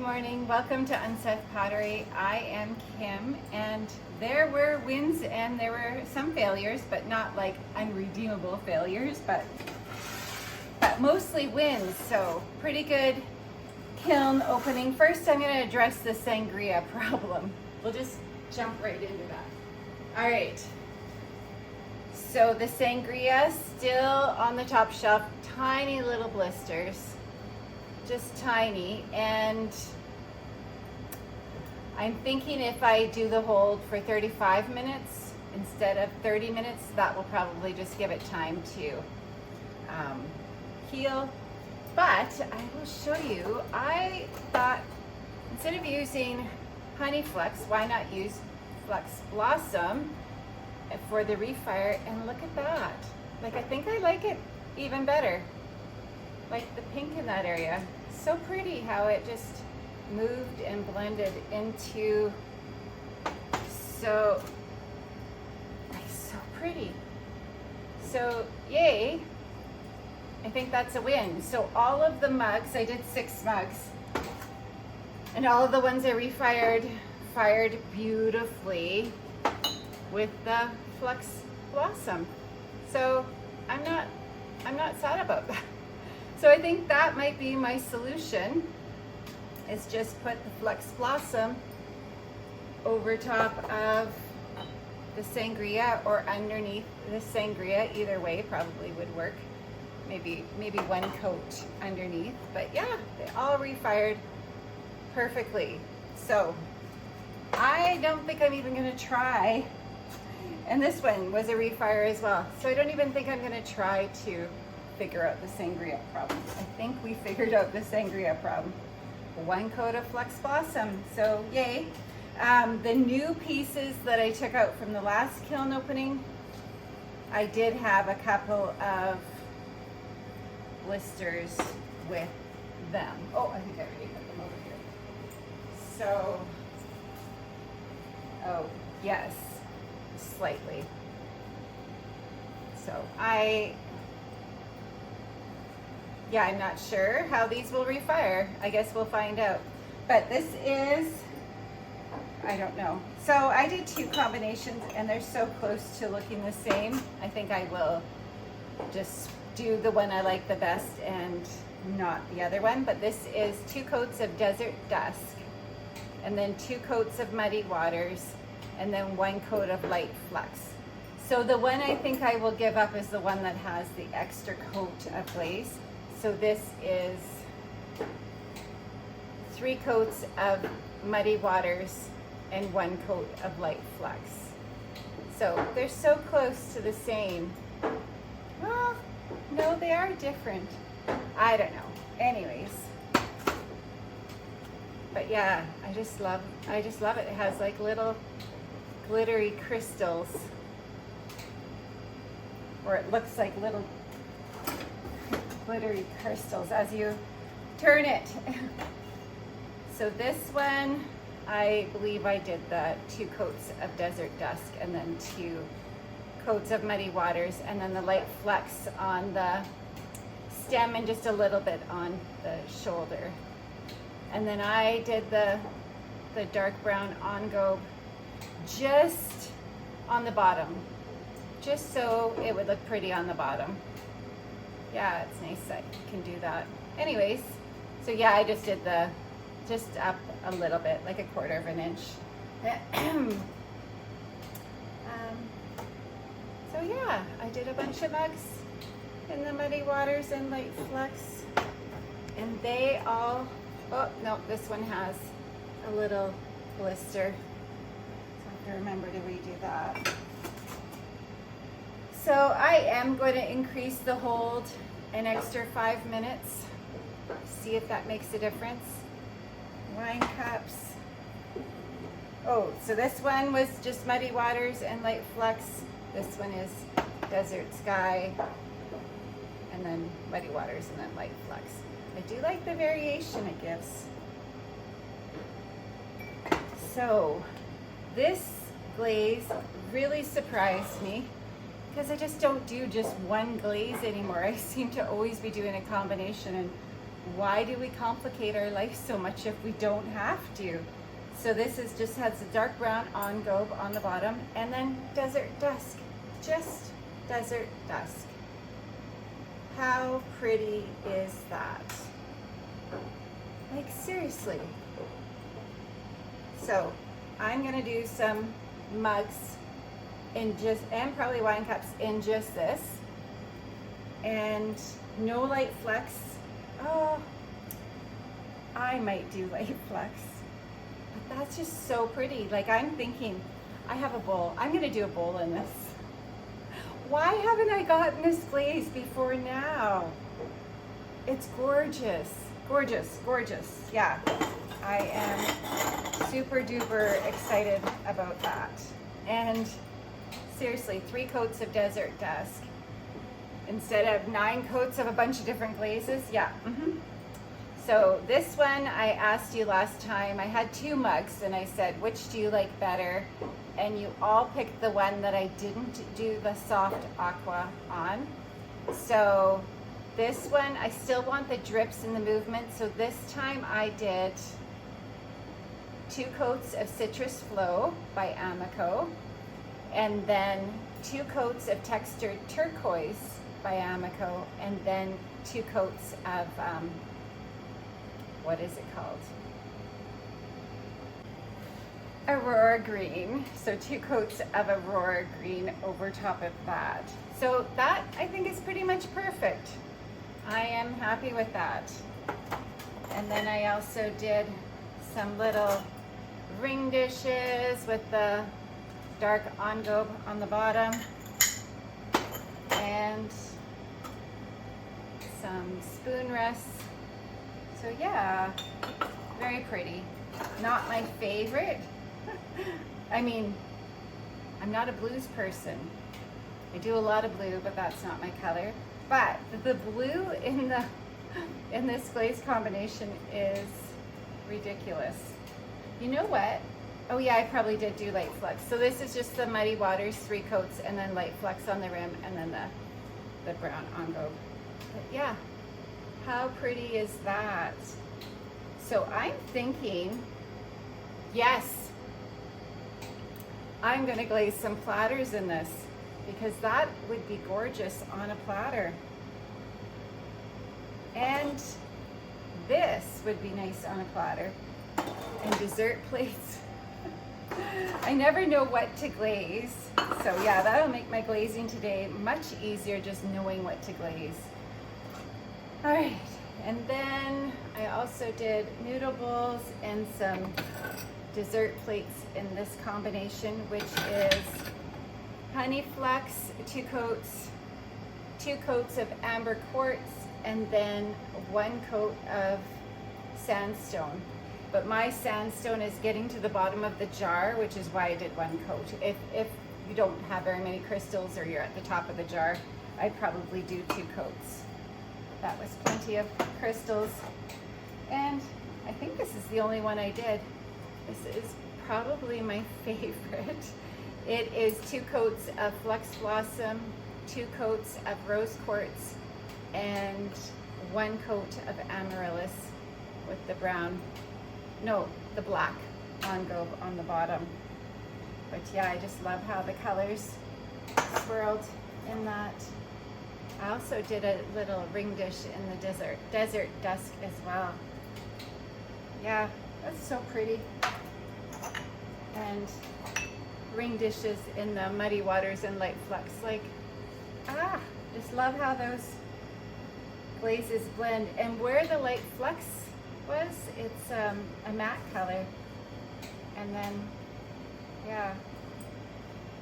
morning, welcome to Unset Pottery. I am Kim, and there were wins and there were some failures, but not like unredeemable failures, but mostly wins. So pretty good kiln opening. First I'm going to address the sangria problem. We'll just jump right into that. All right, so the sangria still on the top shelf, tiny little blisters, just tiny, and I'm thinking if I do the hold for 35 minutes instead of 30 minutes, that will probably just give it time to heal. But I will show you, I thought instead of using Honey Flex, why not use Flex Blossom for the refire? And look at that. Like, I think I like it even better. Like the pink in that area. So pretty how it just moved and blended into so pretty. So yay, I think that's a win. So all of the mugs, I did 6 mugs, and all of the ones I fired beautifully with the Flex Blossom. So I'm not sad about that. So I think that might be my solution, is just put the Flex Blossom over top of the sangria or underneath the sangria. Either way probably would work. Maybe one coat underneath, but yeah, they all refired perfectly. So I don't think I'm even gonna try, and this one was a refire as well, so I don't even think I'm gonna try to figure out the sangria problem. I think we figured out the sangria problem. One coat of Flex Blossom, so yay. The new pieces that I took out from the last kiln opening, I did have a couple of blisters with them. Oh, I think I already put them over here. So, oh yes, slightly. So I'm not sure how these will refire. I guess we'll find out. But this is, I don't know. So I did 2 combinations and they're so close to looking the same. I think I will just do the one I like the best and not the other one. But this is 2 coats of Desert Dusk, and then 2 coats of Muddy Waters, and then 1 coat of Light Flex. So the one I think I will give up is the one that has the extra coat of Glaze. So this is 3 coats of Muddy Waters and 1 coat of Light Flex. So they're so close to the same. Well, no, they are different. I don't know. Anyways. But yeah, I just love it. It has like little glittery crystals. Or it looks like little glittery crystals as you turn it. So this one, I believe I did the 2 coats of Desert Dusk and then 2 coats of Muddy Waters, and then the Light Flex on the stem and just a little bit on the shoulder. And then I did the dark brown engobe just on the bottom, just so it would look pretty on the bottom. Yeah, it's nice that you can do that. Anyways, so yeah, I just did just up a little bit, like 1/4 of an inch. So yeah, I did a bunch of mugs in the Muddy Waters and Light Flex, and they all, oh no, this one has a little blister, so I have to remember to redo that. So I am going to increase the hold an extra 5 minutes, see if that makes a difference. Wine cups. Oh, so this one was just Muddy Waters and Light Flex. This one is Desert Sky, and then Muddy Waters, and then Light Flex. I do like the variation it gives. So this glaze really surprised me, because I just don't do just one glaze anymore. I seem to always be doing a combination, and why do we complicate our life so much if we don't have to? So this is just has a dark brown engobe on the bottom, and then desert dusk, just desert dusk. How pretty is that? Like seriously. So I'm gonna do some mugs in just, and probably wine cups in just this, and no light flecks. Oh, I might do light flecks, but that's just so pretty. Like I'm thinking, I have a bowl. I'm gonna do a bowl in this. Why haven't I gotten this glaze before now? It's gorgeous, gorgeous, gorgeous. Yeah, I am super duper excited about that. And seriously, 3 coats of desert dusk instead of 9 coats of a bunch of different glazes. Yeah. So this one, I asked you last time, I had 2 mugs and I said, which do you like better? And you all picked the one that I didn't do the soft aqua on. So this one, I still want the drips and the movement. So this time I did 2 coats of Citrus Flow by Amaco, and then 2 coats of Textured Turquoise by Amaco, and then 2 coats of, what is it called? Aurora Green. So 2 coats of Aurora Green over top of that. So that I think is pretty much perfect. I am happy with that. And then I also did some little ring dishes with the dark engobe on the bottom, and some spoon rests. So yeah, very pretty. Not my favorite. I mean, I'm not a blues person. I do a lot of blue, but that's not my color. But the blue in this glaze combination is ridiculous. You know what? Oh yeah, I probably did do light flecks. So this is just the Muddy Waters 3 coats, and then light flecks on the rim, and then the brown engobe. But yeah, how pretty is that? So I'm thinking, yes, I'm gonna glaze some platters in this, because that would be gorgeous on a platter. And this would be nice on a platter. And dessert plates. I never know what to glaze. So yeah, that'll make my glazing today much easier, just knowing what to glaze. All right, and then I also did noodle bowls and some dessert plates in this combination, which is honey flux, 2 coats of amber quartz, and then 1 coat of sandstone. But my sandstone is getting to the bottom of the jar, which is why I did 1 coat. If you don't have very many crystals, or you're at the top of the jar, I'd probably do 2 coats. That was plenty of crystals. And I think this is the only one I did. This is probably my favorite. It is 2 coats of Flux Blossom, 2 coats of Rose Quartz, and 1 coat of Amaryllis with the brown, no, the black engobe on the bottom. But yeah, I just love how the colors swirled in that. I also did a little ring dish in the desert dusk as well. Yeah, that's so pretty. And ring dishes in the Muddy Waters and light flux. Like, just love how those glazes blend. And where the light flux was, it's a matte color. And then,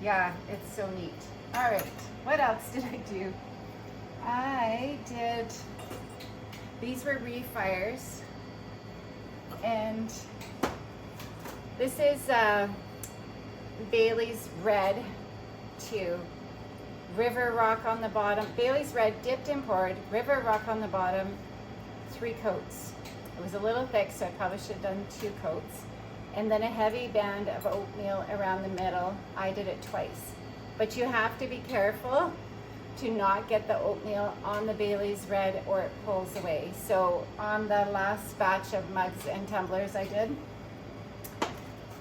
yeah, it's so neat. All right, what else did I do? I did, these were refires, and this is Bailey's Red 2, River Rock on the bottom, Bailey's Red dipped and poured, River Rock on the bottom, 3 coats. It was a little thick, so I probably should have done 2 coats. And then a heavy band of oatmeal around the middle. I did it twice. But you have to be careful to not get the oatmeal on the Bailey's red or it pulls away. So on the last batch of mugs and tumblers I did,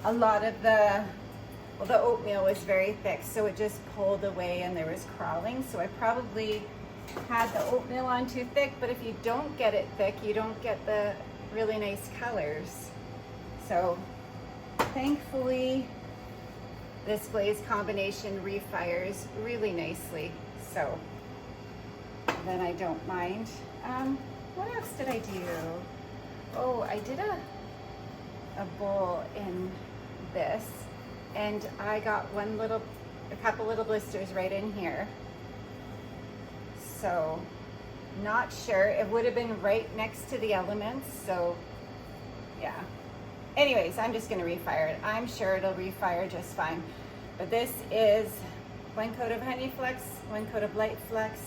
a lot of the oatmeal was very thick, so it just pulled away and there was crawling. So I probably had the oatmeal on too thick, but if you don't get it thick, you don't get the really nice colors. So thankfully, this glaze combination refires really nicely. So then I don't mind. What else did I do? Oh, I did a bowl in this, and I got a couple little blisters right in here. So not sure. It would have been right next to the elements, so yeah. Anyways, I'm just gonna refire it. I'm sure it'll refire just fine. But this is 1 coat of honey flex, 1 coat of light flex.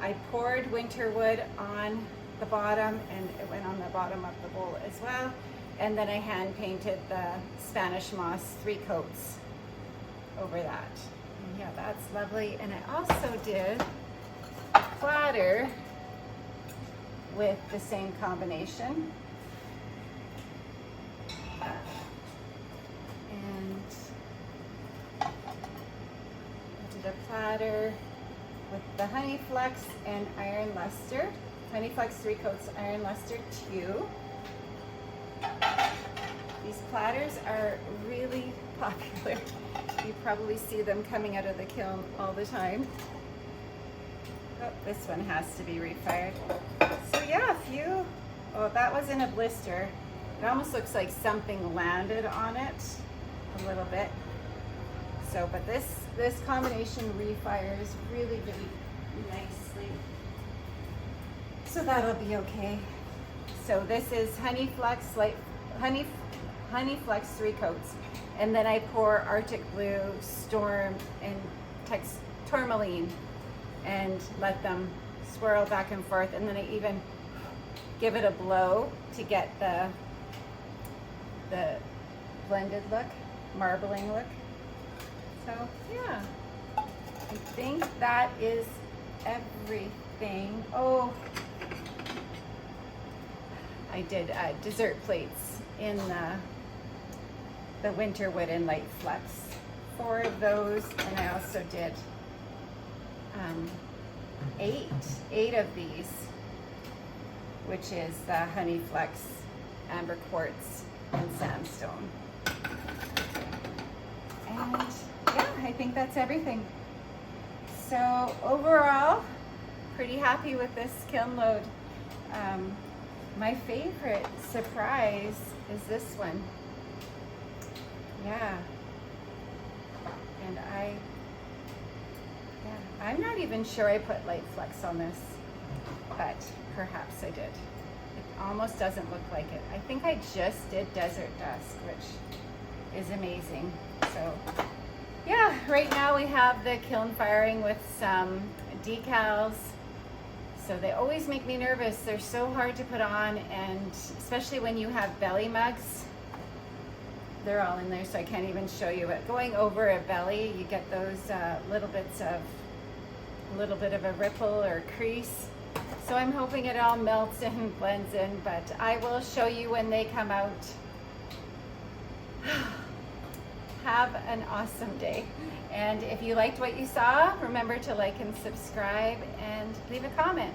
I poured winter wood on the bottom, and it went on the bottom of the bowl as well. And then I hand painted the Spanish moss 3 coats over that. And yeah, that's lovely. And I also did a platter with the same combination. And I did a platter with the honey flex and iron luster. Honey flex 3 coats, iron luster 2. These platters are really popular. You probably see them coming out of the kiln all the time. Oh, this one has to be refired. So yeah, oh, that was in a blister. It almost looks like something landed on it a little bit. So, but this combination refires really, really nicely. So that'll be okay. So this is honey flex, honey flex 3 coats, and then I pour Arctic Blue, Storm, and Tourmaline, and let them swirl back and forth, and then I even give it a blow to get the blended look, marbling look. So yeah, I think that is everything. Oh, I did dessert plates in the winter wood and light flex. 4 of those, and I also did 8 of these, which is the honey flex, amber quartz, and sandstone. And yeah, I think that's everything. So overall, pretty happy with this kiln load. My favorite surprise is this one. Yeah. And I'm not even sure I put light flex on this, but perhaps I did. It almost doesn't look like it. I think I just did Desert Dusk, which is amazing. So yeah, right now we have the kiln firing with some decals. So they always make me nervous. They're so hard to put on, and especially when you have belly mugs. They're all in there, so I can't even show you. But going over a belly, you get those little bit of a ripple or crease. So I'm hoping it all melts and blends in, but I will show you when they come out. Have an awesome day. And if you liked what you saw, remember to like and subscribe and leave a comment.